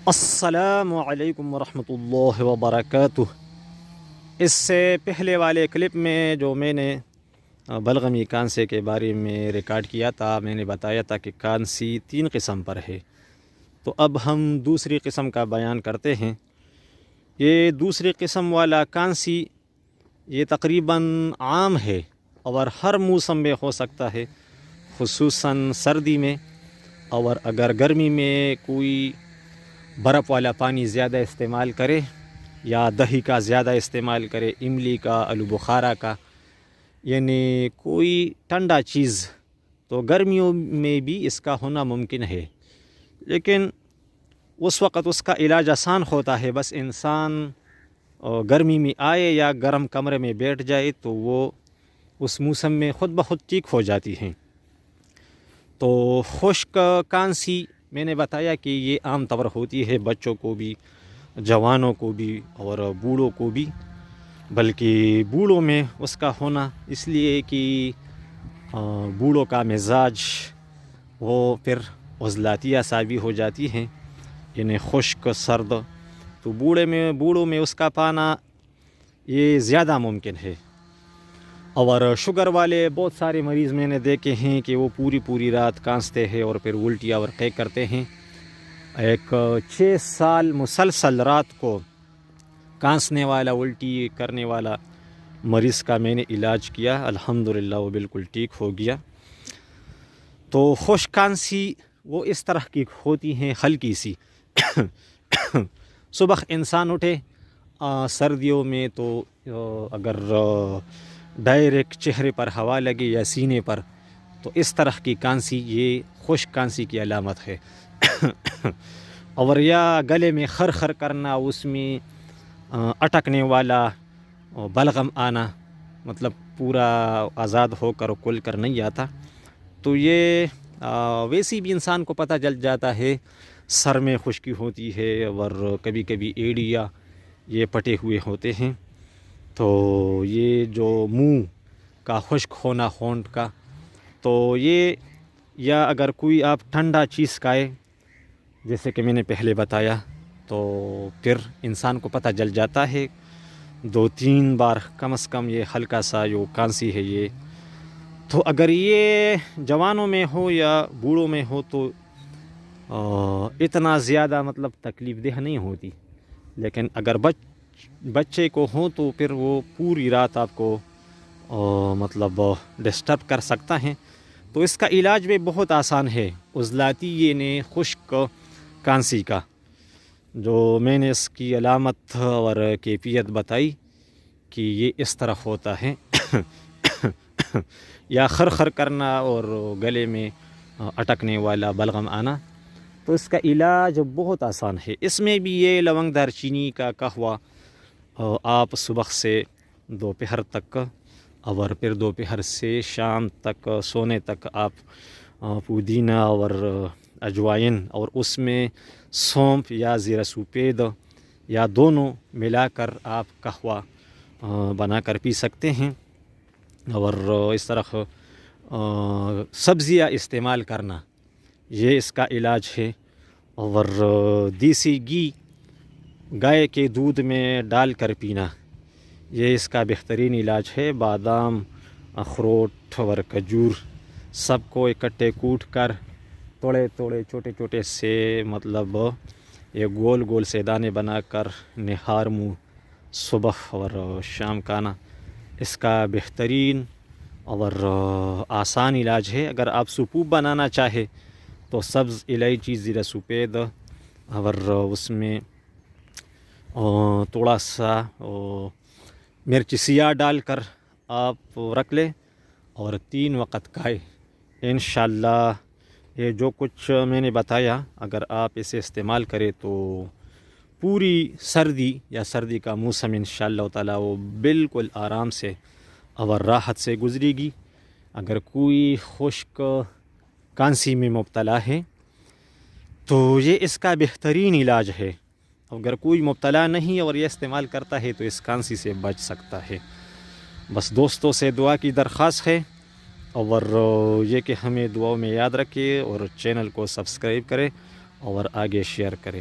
السلام علیکم ورحمۃ اللہ وبرکاتہ۔ اس سے پہلے والے کلپ میں جو میں نے بلغمی کانسے کے بارے میں ریکارڈ کیا تھا، میں نے بتایا تھا کہ کانسی 3 قسم پر ہے۔ تو اب ہم دوسری قسم کا بیان کرتے ہیں۔ یہ دوسری قسم والا کانسی یہ تقریباً عام ہے اور ہر موسم میں ہو سکتا ہے، خصوصاً سردی میں، اور اگر گرمی میں کوئی برف والا پانی زیادہ استعمال کرے یا دہی کا زیادہ استعمال کرے، املی کا، آلو بخارا کا، یعنی کوئی ٹھنڈا چیز، تو گرمیوں میں بھی اس کا ہونا ممکن ہے، لیکن اس وقت اس کا علاج آسان ہوتا ہے۔ بس انسان گرمی میں آئے یا گرم کمرے میں بیٹھ جائے تو وہ اس موسم میں خود بخود ٹھیک ہو جاتی ہیں۔ تو خشک کانسی میں نے بتایا کہ یہ عام طور ہوتی ہے، بچوں کو بھی، جوانوں کو بھی اور بوڑھوں کو بھی، بلکہ بوڑھوں میں اس کا ہونا اس لیے کہ بوڑھوں کا مزاج وہ پھر عضلاتیہ سا بھی ہو جاتی ہیں، یعنی خشک سرد، تو بوڑھوں میں اس کا پانا یہ زیادہ ممکن ہے۔ اور شوگر والے بہت سارے مریض میں نے دیکھے ہیں کہ وہ پوری رات کانستے ہیں اور پھر الٹیاں اور قے کرتے ہیں۔ ایک 6 سال مسلسل رات کو کانسنے والا، الٹی کرنے والا مریض کا میں نے علاج کیا، الحمدللہ وہ بالکل ٹھیک ہو گیا۔ تو خشک کانسی وہ اس طرح کی ہوتی ہیں، ہلکی سی۔ صبح انسان اٹھے سردیوں میں تو اگر ڈائریکٹ چہرے پر ہوا لگے یا سینے پر، تو اس طرح کی کانسی یہ خشک کانسی کی علامت ہے۔ اور یا گلے میں خر کرنا، اس میں اٹکنے والا بلغم آنا، مطلب پورا آزاد ہو کر کھل کر نہیں آتا، تو یہ ویسی بھی انسان کو پتہ چل جاتا ہے۔ سر میں خشکی ہوتی ہے اور کبھی کبھی ایڑیا یہ پٹے ہوئے ہوتے ہیں۔ تو یہ جو منہ کا خشک ہونا، ہونٹ کا، تو یہ، یا اگر کوئی آپ ٹھنڈا چیز کھائے جیسے کہ میں نے پہلے بتایا، تو پھر انسان کو پتہ چل جاتا ہے 2-3 بار کم از کم یہ ہلکا سا جو کانسی ہے یہ۔ تو اگر یہ جوانوں میں ہو یا بوڑھوں میں ہو تو اتنا زیادہ مطلب تکلیف دہ نہیں ہوتی، لیکن اگر بچے کو ہوں تو پھر وہ پوری رات آپ کو مطلب ڈسٹرب کر سکتا ہے۔ تو اس کا علاج بھی بہت آسان ہے، عضلاتی نے خشک کانسی کا، جو میں نے اس کی علامت اور کیفیت بتائی کہ یہ اس طرح ہوتا ہے۔ یا خر کرنا اور گلے میں اٹکنے والا بلغم آنا، تو اس کا علاج بہت آسان ہے۔ اس میں بھی یہ لونگ، دار چینی کا قہوہ آپ صبح سے دوپہر تک اور پھر دوپہر سے شام تک سونے تک آپ پودینہ اور اجوائن اور اس میں سونف یا زیرہ سفید یا دونوں ملا کر آپ قہوہ بنا کر پی سکتے ہیں۔ اور اس طرح سبزیاں استعمال کرنا، یہ اس کا علاج ہے۔ اور دیسی گھی گائے کے دودھ میں ڈال کر پینا، یہ اس کا بہترین علاج ہے۔ بادام، اخروٹ اور کھجور سب کو اکٹھے کوٹ کر توڑے چھوٹے سے، مطلب یہ گول سے دانے بنا کر نہار منہ صبح اور شام کھانا، اس کا بہترین اور آسان علاج ہے۔ اگر آپ سوپ بنانا چاہے تو سبز الائچی، زیرہ سفید اور اس میں تھوڑا سا مرچ سیاہ ڈال کر آپ رکھ لیں اور 3 وقت کھائے، انشاءاللہ یہ جو کچھ میں نے بتایا اگر آپ اسے استعمال کریں تو پوری سردی کا موسم انشاءاللہ تعالی وہ بالکل آرام سے اور راحت سے گزرے گی۔ اگر کوئی خشک کانسی میں مبتلا ہے تو یہ اس کا بہترین علاج ہے۔ اگر کوئی مبتلا نہیں اور یہ استعمال کرتا ہے تو اس کانسی سے بچ سکتا ہے۔ بس دوستوں سے دعا کی درخواست ہے، اور یہ کہ ہمیں دعاؤں میں یاد رکھے اور چینل کو سبسکرائب کرے اور آگے شیئر کرے۔